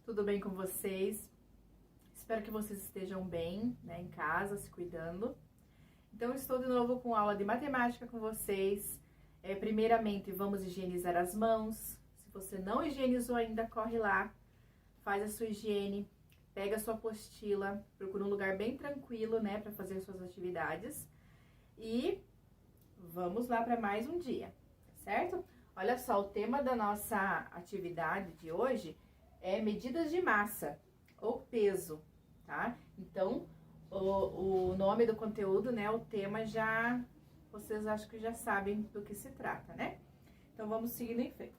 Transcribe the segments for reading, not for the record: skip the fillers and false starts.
Tudo bem com vocês? Espero que vocês estejam bem, né, em casa, se cuidando. Então, estou de novo com aula de matemática com vocês. Primeiramente, vamos higienizar as mãos. Se você não higienizou ainda, corre lá, faz a sua higiene, pega a sua apostila, procura um lugar bem tranquilo, né, para fazer as suas atividades. E vamos lá para mais um dia, certo? Olha só, o tema da nossa atividade de hoje é medidas de massa ou peso, tá? Então, o nome do conteúdo, né, o tema já, vocês acho que já sabem do que se trata, né? Então, vamos seguindo em frente.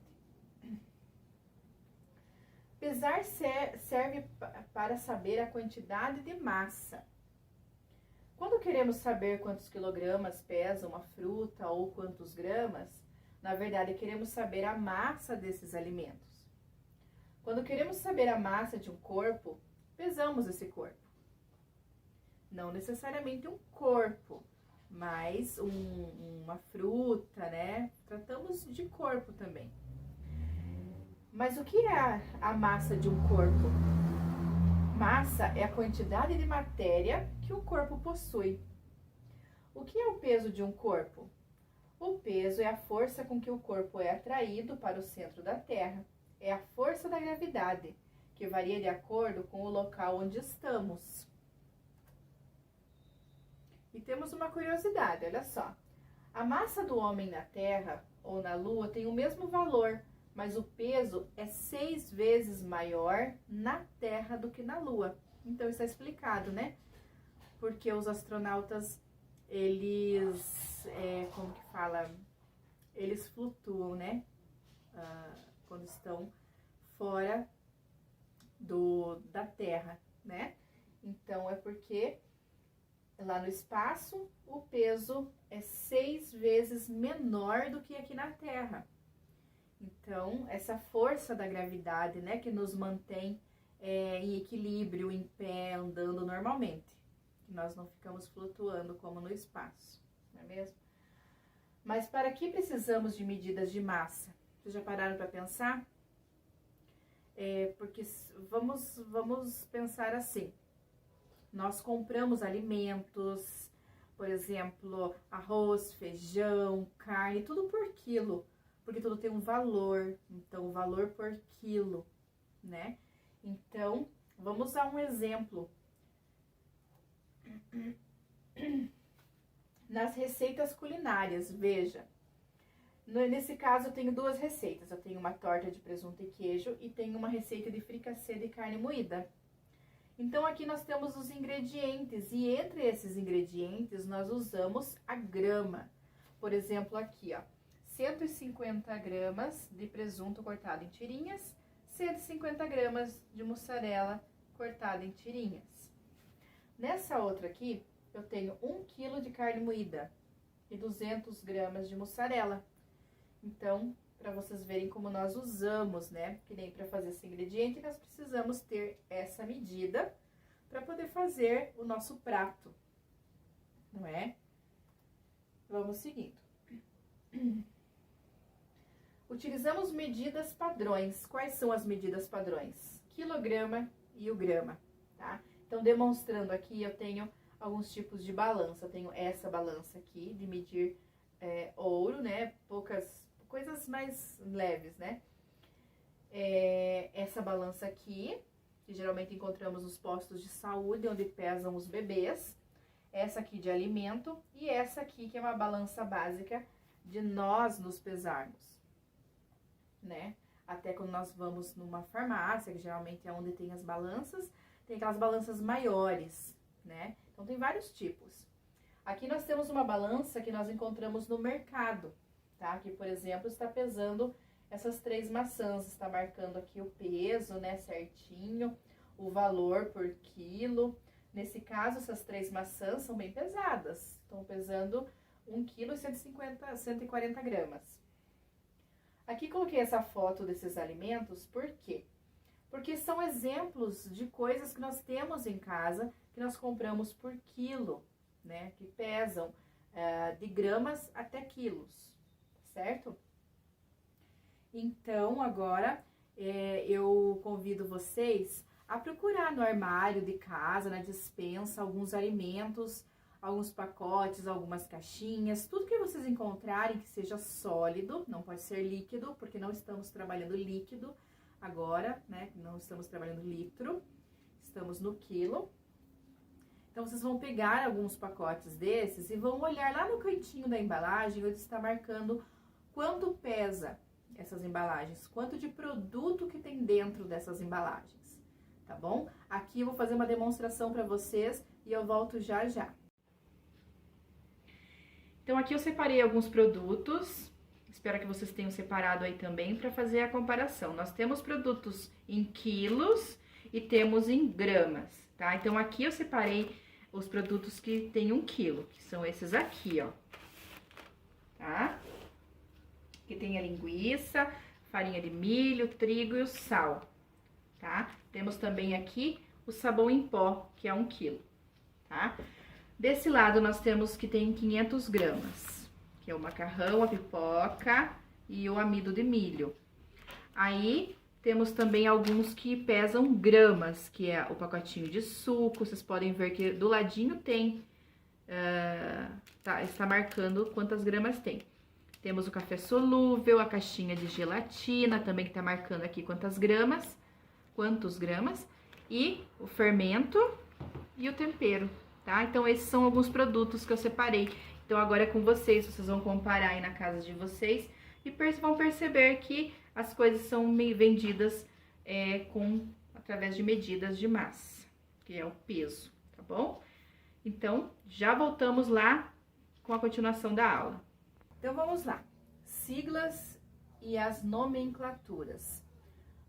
Pesar serve para saber a quantidade de massa. Quando queremos saber quantos quilogramas pesa uma fruta ou quantos gramas, na verdade, queremos saber a massa desses alimentos. Quando queremos saber a massa de um corpo, pesamos esse corpo. Não necessariamente um corpo, mas uma fruta, né? Tratamos de corpo também. Mas o que é a massa de um corpo? Massa é a quantidade de matéria que o corpo possui. O que é o peso de um corpo? O peso é a força com que o corpo é atraído para o centro da Terra. É a força da gravidade, que varia de acordo com o local onde estamos. E temos uma curiosidade, olha só. A massa do homem na Terra ou na Lua tem o mesmo valor, mas o peso é 6 vezes maior na Terra do que na Lua. Então, isso é explicado, né? Porque os astronautas, eles, como que fala? Eles flutuam, né? Quando estão fora da Terra, né? Então, é porque lá no espaço o peso é 6 vezes menor do que aqui na Terra. Então, essa força da gravidade, né, que nos mantém em equilíbrio, em pé, andando normalmente. Que nós não ficamos flutuando como no espaço, não é mesmo? Mas para que precisamos de medidas de massa? Vocês já pararam para pensar? Porque vamos pensar assim. Nós compramos alimentos, por exemplo, arroz, feijão, carne, tudo por quilo, porque tudo tem um valor, então o valor por quilo, né? Então, vamos usar um exemplo. Nas receitas culinárias, veja. Nesse caso, eu tenho duas receitas. Eu tenho uma torta de presunto e queijo e tenho uma receita de fricassê de carne moída. Então, aqui nós temos os ingredientes e entre esses ingredientes nós usamos a grama. Por exemplo, aqui, ó, 150 gramas de presunto cortado em tirinhas, 150 gramas de mussarela cortada em tirinhas. Nessa outra aqui, eu tenho 1 kg de carne moída e 200 gramas de mussarela. Então, para vocês verem como nós usamos, né? Que nem para fazer esse ingrediente, nós precisamos ter essa medida para poder fazer o nosso prato, não é? Vamos seguindo. Utilizamos medidas padrões. Quais são as medidas padrões? Quilograma e o grama, tá? Então, demonstrando aqui, eu tenho alguns tipos de balança. Eu tenho essa balança aqui, de medir ouro, né? Coisas mais leves, né? Essa balança aqui, que geralmente encontramos nos postos de saúde, onde pesam os bebês. Essa aqui de alimento e essa aqui que é uma balança básica de nós nos pesarmos, né? Até quando nós vamos numa farmácia, que geralmente é onde tem as balanças, tem aquelas balanças maiores, né? Então, tem vários tipos. Aqui nós temos uma balança que nós encontramos no mercado, tá? Que, por exemplo, está pesando essas 3 maçãs, está marcando aqui o peso, né, certinho, o valor por quilo. Nesse caso, essas 3 maçãs são bem pesadas, estão pesando 1 kg e 140 gramas. Aqui coloquei essa foto desses alimentos, por quê? Porque são exemplos de coisas que nós temos em casa, que nós compramos por quilo, né? Que pesam de gramas até quilos, certo? Então, agora, eu convido vocês a procurar no armário de casa, na despensa, alguns alimentos, alguns pacotes, algumas caixinhas, tudo que vocês encontrarem que seja sólido, não pode ser líquido, porque não estamos trabalhando líquido agora, né? Não estamos trabalhando litro, estamos no quilo. Então, vocês vão pegar alguns pacotes desses e vão olhar lá no cantinho da embalagem, onde está marcando quanto pesa essas embalagens, quanto de produto que tem dentro dessas embalagens, tá bom? Aqui eu vou fazer uma demonstração para vocês e eu volto já já. Então, aqui eu separei alguns produtos, espero que vocês tenham separado aí também para fazer a comparação. Nós temos produtos em quilos e temos em gramas, tá? Então, aqui eu separei os produtos que tem 1 quilo, que são esses aqui, ó, tá? Que tem a linguiça, farinha de milho, trigo e o sal, tá? Temos também aqui o sabão em pó, que é 1 quilo, tá? Desse lado, nós temos que tem 500 gramas, que é o macarrão, a pipoca e o amido de milho. Aí, temos também alguns que pesam gramas, que é o pacotinho de suco. Vocês podem ver que do ladinho tem, está marcando quantas gramas tem. Temos o café solúvel, a caixinha de gelatina, também que tá marcando aqui quantos gramas, e o fermento e o tempero, tá? Então, esses são alguns produtos que eu separei. Então, agora é com vocês vão comparar aí na casa de vocês e vão perceber que as coisas são vendidas através de medidas de massa, que é o peso, tá bom? Então, já voltamos lá com a continuação da aula. Então, vamos lá. Siglas e as nomenclaturas.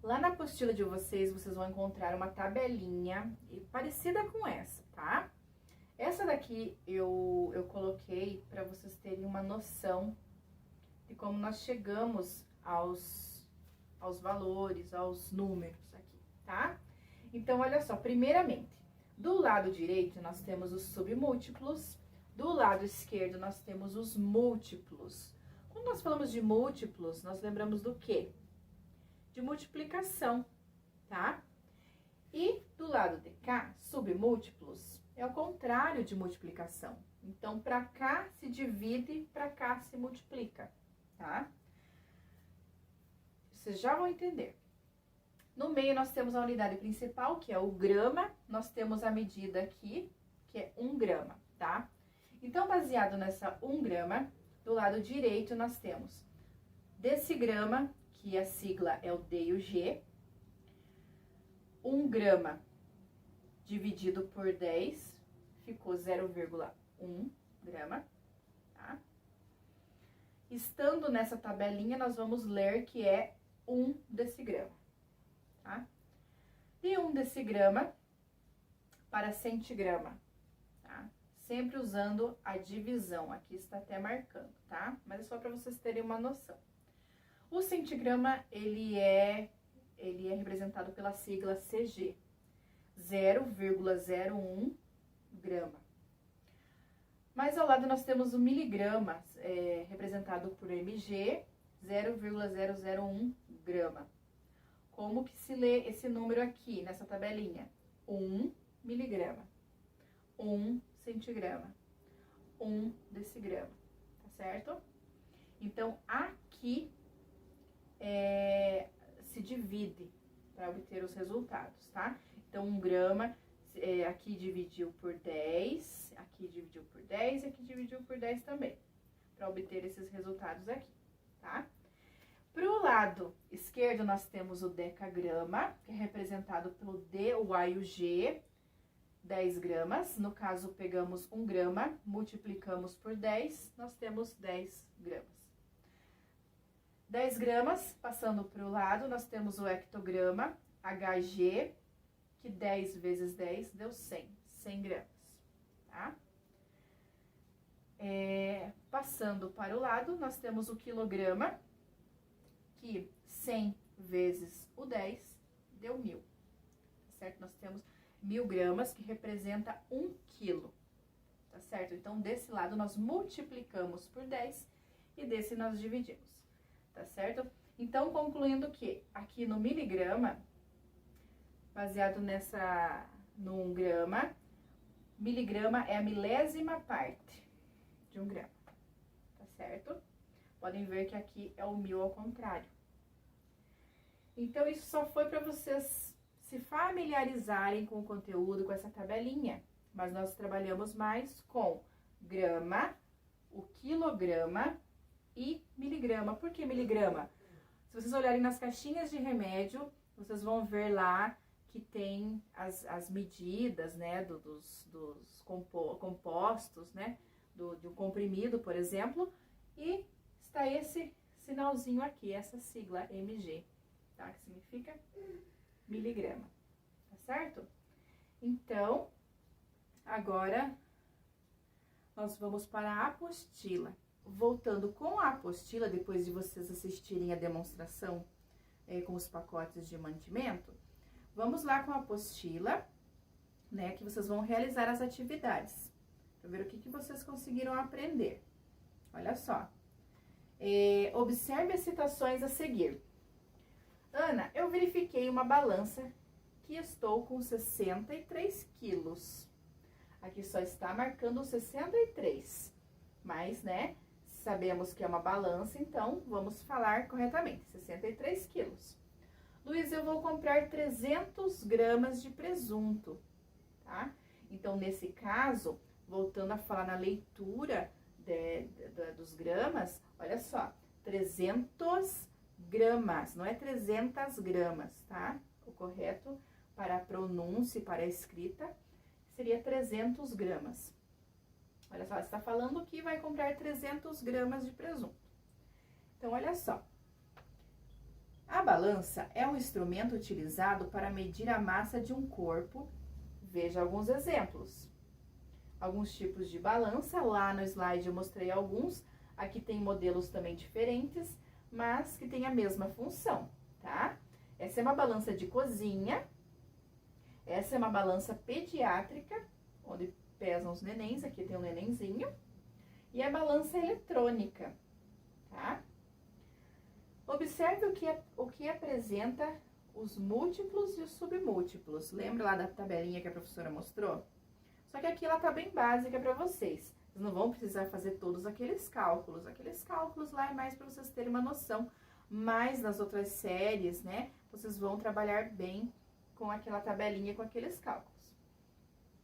Lá na apostila de vocês vão encontrar uma tabelinha parecida com essa, tá? Essa daqui eu coloquei para vocês terem uma noção de como nós chegamos aos valores, aos números aqui, tá? Então, olha só, primeiramente, do lado direito nós temos os submúltiplos, do lado esquerdo nós temos os múltiplos. Quando nós falamos de múltiplos, nós lembramos do quê? De multiplicação, tá? E do lado de cá, submúltiplos, é o contrário de multiplicação. Então, para cá se divide, para cá se multiplica, tá? Vocês já vão entender. No meio, nós temos a unidade principal, que é o grama. Nós temos a medida aqui, que é 1 grama, tá? Então, baseado nessa 1 grama, do lado direito, nós temos decigrama, que a sigla é o D e o G. 1 grama dividido por 10, ficou 0,1 grama, tá? Estando nessa tabelinha, nós vamos ler que é 1 decigrama, tá? E 1 decigrama para centigrama, tá? Sempre usando a divisão, aqui está até marcando, tá? Mas é só para vocês terem uma noção. O centigrama, ele é representado pela sigla CG, 0,01 grama. Mais ao lado nós temos o miligrama, representado por MG, 0,001 grama. Como que se lê esse número aqui, nessa tabelinha? 1 miligrama, 1 centigrama, 1 decigrama, tá certo? Então, aqui se divide para obter os resultados, tá? Então, 1 grama, aqui dividiu por 10, aqui dividiu por 10 e aqui dividiu por 10 também, para obter esses resultados aqui, tá? Para o lado esquerdo, nós temos o decagrama, que é representado pelo D, o A e o G, 10 gramas. No caso, pegamos 1 grama, multiplicamos por 10, nós temos 10 gramas. 10 gramas, passando para o lado, nós temos o hectograma, HG, que 10 vezes 10 deu 100, 100 gramas, tá? Passando para o lado, nós temos o quilograma, que 100 vezes o 10 deu 1000, tá certo? Nós temos 1000 gramas, que representa 1 quilo, tá certo? Então, desse lado, nós multiplicamos por 10 e desse nós dividimos, tá certo? Então, concluindo que aqui no miligrama, baseado num grama, miligrama é a milésima parte de um grama, tá certo? Podem ver que aqui é o 1000 ao contrário. Então, isso só foi para vocês se familiarizarem com o conteúdo, com essa tabelinha. Mas nós trabalhamos mais com grama, o quilograma e miligrama. Por que miligrama? Se vocês olharem nas caixinhas de remédio, vocês vão ver lá que tem as medidas, né, dos compostos, né, de um comprimido, por exemplo, e está esse sinalzinho aqui, essa sigla mg, tá? Que significa miligrama, tá certo? Então, agora nós vamos para a apostila. Voltando com a apostila, depois de vocês assistirem a demonstração com os pacotes de mantimento, vamos lá com a apostila, né, que vocês vão realizar as atividades, para ver o que vocês conseguiram aprender. Olha só. Observe as citações a seguir. Ana, eu verifiquei uma balança que estou com 63 quilos. Aqui só está marcando 63, mas, né, sabemos que é uma balança, então vamos falar corretamente, 63 quilos. Luiz, eu vou comprar 300 gramas de presunto, tá? Então, nesse caso, voltando a falar na leitura dos gramas, olha só, 300 gramas, não é 300 gramas, tá? O correto para a pronúncia e para a escrita seria 300 gramas. Olha só, está falando que vai comprar 300 gramas de presunto. Então, olha só. A balança é um instrumento utilizado para medir a massa de um corpo. Veja alguns exemplos. Alguns tipos de balança, lá no slide eu mostrei alguns. Aqui tem modelos também diferentes, mas que tem a mesma função, tá? Essa é uma balança de cozinha. Essa é uma balança pediátrica, onde pesam os nenéns. Aqui tem um nenenzinho. E a balança eletrônica, tá? Observe o que apresenta os múltiplos e os submúltiplos. Lembra lá da tabelinha que a professora mostrou? Só que aqui ela tá bem básica para vocês. Vocês não vão precisar fazer todos aqueles cálculos. Aqueles cálculos lá é mais para vocês terem uma noção. Mas nas outras séries, né, vocês vão trabalhar bem com aquela tabelinha, com aqueles cálculos.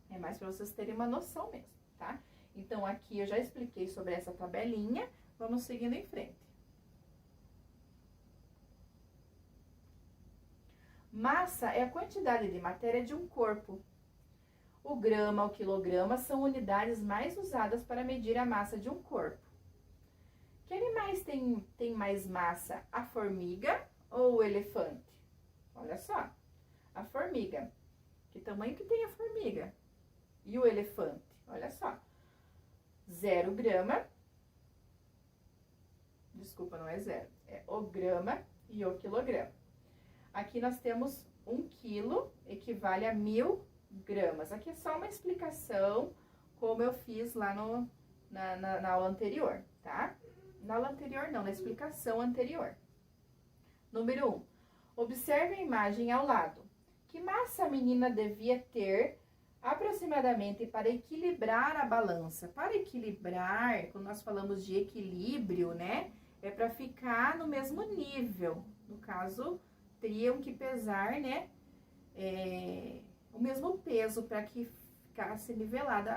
É mais para vocês terem uma noção mesmo, tá? Então, aqui eu já expliquei sobre essa tabelinha. Vamos seguindo em frente. Massa é a quantidade de matéria de um corpo. O grama, o quilograma são unidades mais usadas para medir a massa de um corpo. Que animais tem mais massa? A formiga ou o elefante? Olha só, a formiga. Que tamanho que tem a formiga? E o elefante? Olha só, 0 grama. Desculpa, não é 0. É o grama e o quilograma. Aqui nós temos 1 quilo, equivale a 1000 gramas. Aqui é só uma explicação, como eu fiz lá na aula anterior, tá? Na aula anterior não, na explicação anterior. Número 1. Observe a imagem ao lado. Que massa a menina devia ter aproximadamente para equilibrar a balança? Para equilibrar, quando nós falamos de equilíbrio, né? É para ficar no mesmo nível. No caso, teriam que pesar, né? O mesmo peso para que ficasse nivelada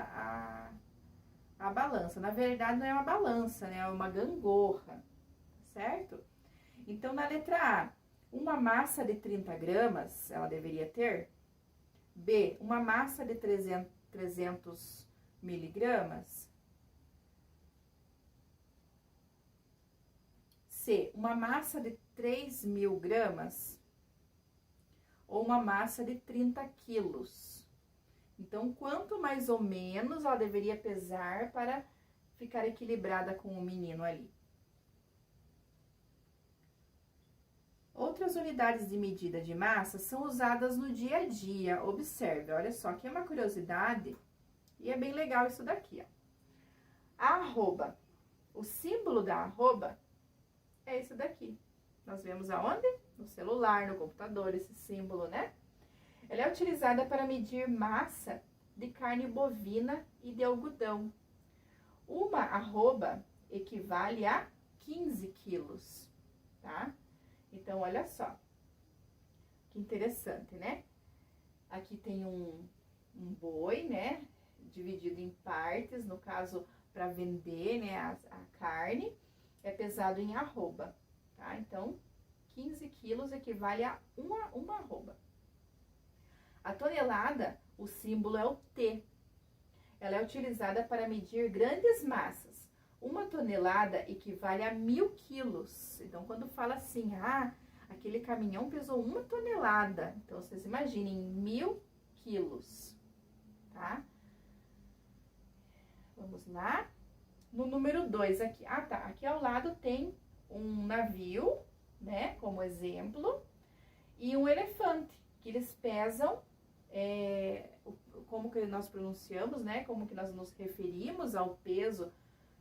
a balança. Na verdade, não é uma balança, né? É uma gangorra, certo? Então, na letra A, uma massa de 30 gramas, ela deveria ter. B, uma massa de 300 miligramas. C, uma massa de 3.000 gramas. Ou uma massa de 30 quilos. Então, quanto mais ou menos ela deveria pesar para ficar equilibrada com o menino ali? Outras unidades de medida de massa são usadas no dia a dia. Observe, olha só, aqui é uma curiosidade e é bem legal isso daqui, ó. A arroba, o símbolo da arroba é esse daqui, Nós vemos aonde? No celular, no computador, esse símbolo, né? Ela é utilizada para medir massa de carne bovina e de algodão. Uma arroba equivale a 15 quilos, tá? Então, olha só. Que interessante, né? Aqui tem um boi, né? Dividido em partes, no caso, para vender, né? A carne, é pesado em arroba, tá? Então, 15 quilos equivale a uma arroba. A tonelada, o símbolo é o T. Ela é utilizada para medir grandes massas. Uma tonelada equivale a 1000 quilos. Então, quando fala assim, aquele caminhão pesou 1 tonelada. Então, vocês imaginem, 1000 quilos, tá? Vamos lá. No número 2 aqui. Tá. Aqui ao lado tem um navio, né? Como exemplo. E um elefante, que eles pesam, como que nós pronunciamos, né? Como que nós nos referimos ao peso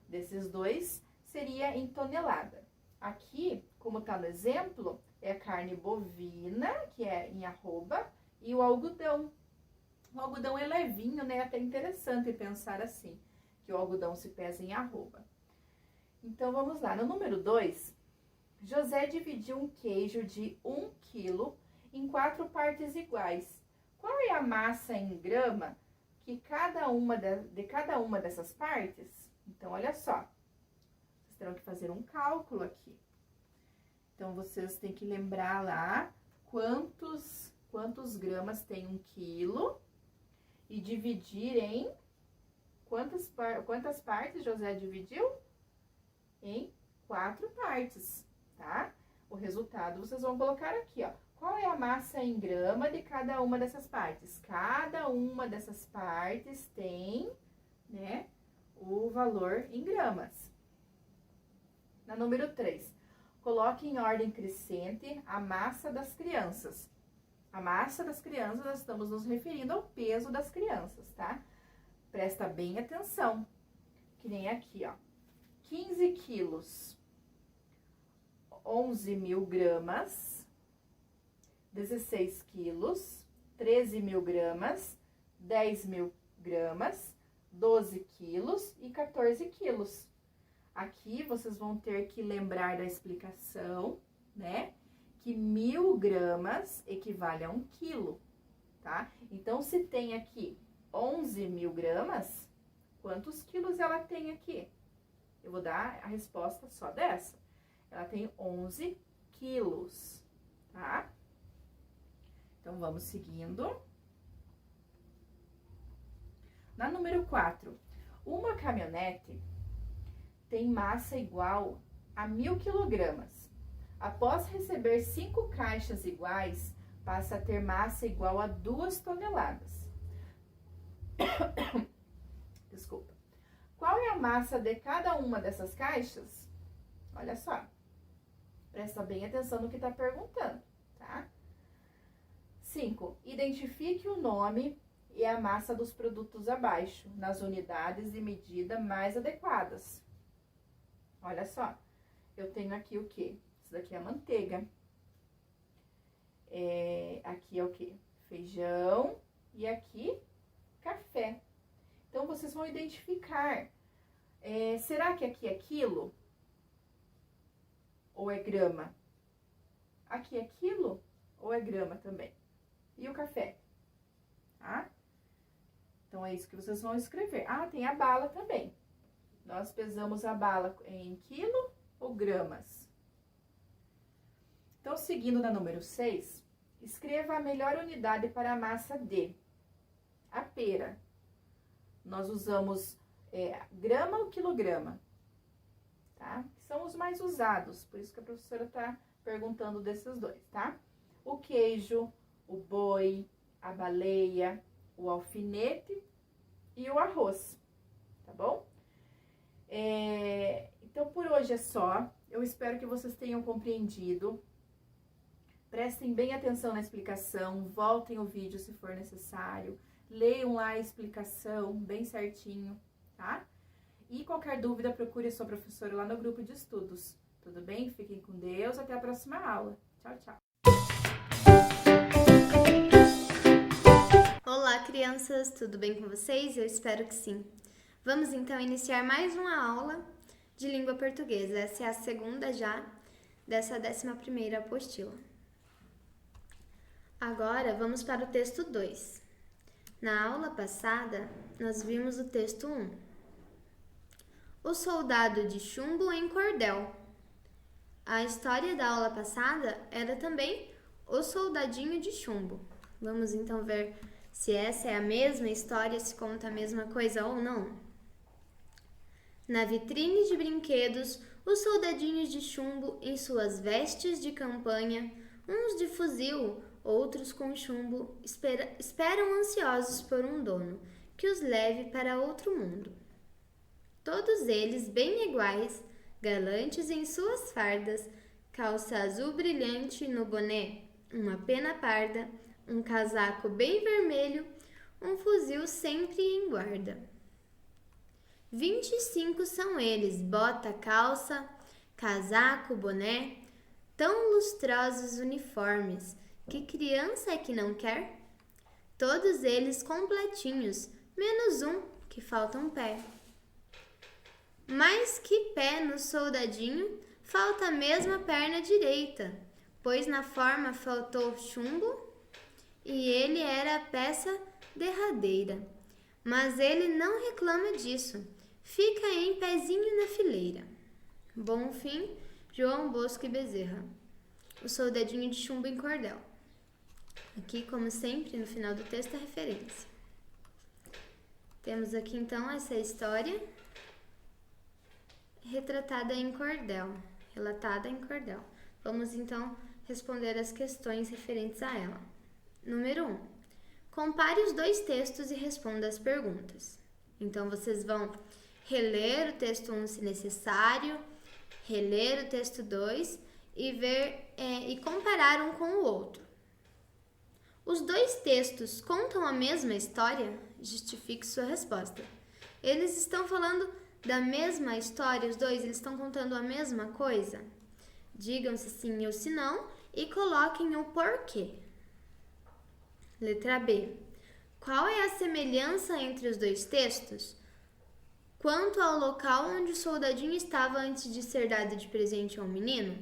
desses dois, seria em tonelada. Aqui, como tá no exemplo, é a carne bovina, que é em arroba, e o algodão. O algodão é levinho, né? Até interessante pensar assim, que o algodão se pesa em arroba. Então, vamos lá. No número 2, José dividiu um queijo de 1 quilo em 4 partes iguais. Qual é a massa em grama que cada uma dessas partes? Então, olha só. Vocês terão que fazer um cálculo aqui. Então, vocês têm que lembrar lá quantos gramas tem 1 quilo e dividir em quantas partes José dividiu? Em 4 partes, tá? O resultado vocês vão colocar aqui, ó. Qual é a massa em grama de cada uma dessas partes? Cada uma dessas partes tem, né, o valor em gramas. Na número 3, coloque em ordem crescente a massa das crianças. A massa das crianças, nós estamos nos referindo ao peso das crianças, tá? Presta bem atenção, que nem aqui, ó. 15 quilos, 11.000 gramas, 16 quilos, 13.000 gramas, 10.000 gramas, 12 quilos e 14 quilos. Aqui vocês vão ter que lembrar da explicação, né? Que 1.000 gramas equivale a 1 quilo, tá? Então, se tem aqui 11.000 gramas, quantos quilos ela tem aqui? Eu vou dar a resposta só dessa. Ela tem 11 quilos, tá? Então, vamos seguindo. Na número 4, uma caminhonete tem massa igual a 1.000 quilogramas. Após receber 5 caixas iguais, passa a ter massa igual a 2 toneladas. Desculpa. Qual é a massa de cada uma dessas caixas? Olha só. Presta bem atenção no que está perguntando, tá? 5. Identifique o nome e a massa dos produtos abaixo, nas unidades de medida mais adequadas. Olha só. Eu tenho aqui o quê? Isso daqui é a manteiga. Aqui é o quê? Feijão. E aqui, café. Então, vocês vão identificar. Será que aqui é quilo? Ou é grama? Aqui é quilo ou é grama também? E o café? Tá? Então, é isso que vocês vão escrever. Tem a bala também. Nós pesamos a bala em quilo ou gramas? Então, seguindo na número 6, escreva a melhor unidade para a massa de a pera. Nós usamos grama ou quilograma, tá? Que são os mais usados, por isso que a professora está perguntando desses dois, tá? O queijo, o boi, a baleia, o alfinete e o arroz, tá bom? Então, por hoje é só. Eu espero que vocês tenham compreendido. Prestem bem atenção na explicação, voltem o vídeo se for necessário, leiam lá a explicação bem certinho, tá? E qualquer dúvida, procure a sua professora lá no grupo de estudos. Tudo bem? Fiquem com Deus. Até a próxima aula. Tchau, tchau. Olá, crianças! Tudo bem com vocês? Eu espero que sim. Vamos então iniciar mais uma aula de língua portuguesa. Essa é a segunda já dessa 11ª apostila. Agora vamos para o texto 2. Na aula passada, nós vimos o texto 1. O soldado de chumbo em cordel. A história da aula passada era também o soldadinho de chumbo. Vamos então ver se essa é a mesma história, se conta a mesma coisa ou não. Na vitrine de brinquedos, os soldadinhos de chumbo em suas vestes de campanha, uns de fuzil, outros com chumbo, esperam ansiosos por um dono que os leve para outro mundo. Todos eles bem iguais, galantes em suas fardas, calça azul brilhante no boné, uma pena parda, um casaco bem vermelho, um fuzil sempre em guarda. 25 são eles, bota, calça, casaco, boné, tão lustrosos uniformes, que criança é que não quer? Todos eles completinhos, menos um, que falta um pé. Mas que pé no soldadinho, falta mesmo a perna direita, pois na forma faltou chumbo e ele era a peça derradeira. Mas ele não reclama disso, fica em pezinho na fileira. Bom fim, João Bosco e Bezerra. O soldadinho de chumbo em cordel. Aqui, como sempre, no final do texto, a referência. Temos aqui, então, essa história retratada em cordel, relatada em cordel. Vamos, então, responder as questões referentes a ela. Número 1. Compare os dois textos e responda as perguntas. Então, vocês vão reler o texto 1 se necessário, reler o texto 2 e ver e comparar um com o outro. Os dois textos contam a mesma história? Justifique sua resposta. Eles estão falando da mesma história, os dois, eles estão contando a mesma coisa? Digam se sim ou se não e coloquem o porquê. Letra B. Qual é a semelhança entre os dois textos? Quanto ao local onde o soldadinho estava antes de ser dado de presente ao menino?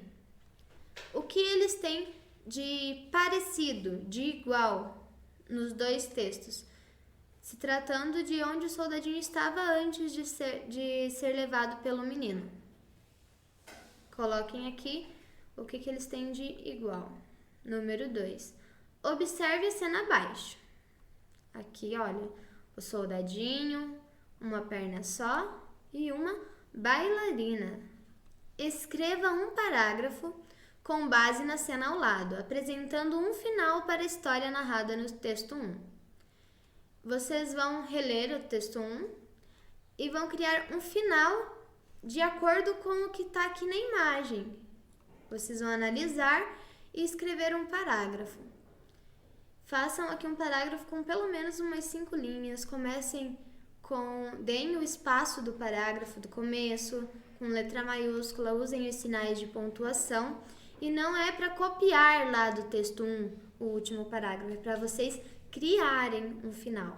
O que eles têm de parecido, de igual, nos dois textos? Se tratando de onde o soldadinho estava antes de ser levado pelo menino. Coloquem aqui o que eles têm de igual. Número 2. Observe a cena abaixo. Aqui, olha, o soldadinho, uma perna só e uma bailarina. Escreva um parágrafo com base na cena ao lado, apresentando um final para a história narrada no texto 1. Vocês vão reler o texto 1 e vão criar um final de acordo com o que está aqui na imagem. Vocês vão analisar e escrever um parágrafo. Façam aqui um parágrafo com pelo menos umas 5 linhas. Deem o espaço do parágrafo do começo, com letra maiúscula, usem os sinais de pontuação. E não é para copiar lá do texto 1 o último parágrafo, é para vocês criarem um final.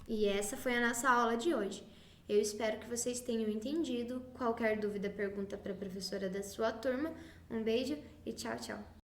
E essa foi a nossa aula de hoje. Eu espero que vocês tenham entendido. Qualquer dúvida, pergunta para a professora da sua turma. Um beijo e tchau, tchau!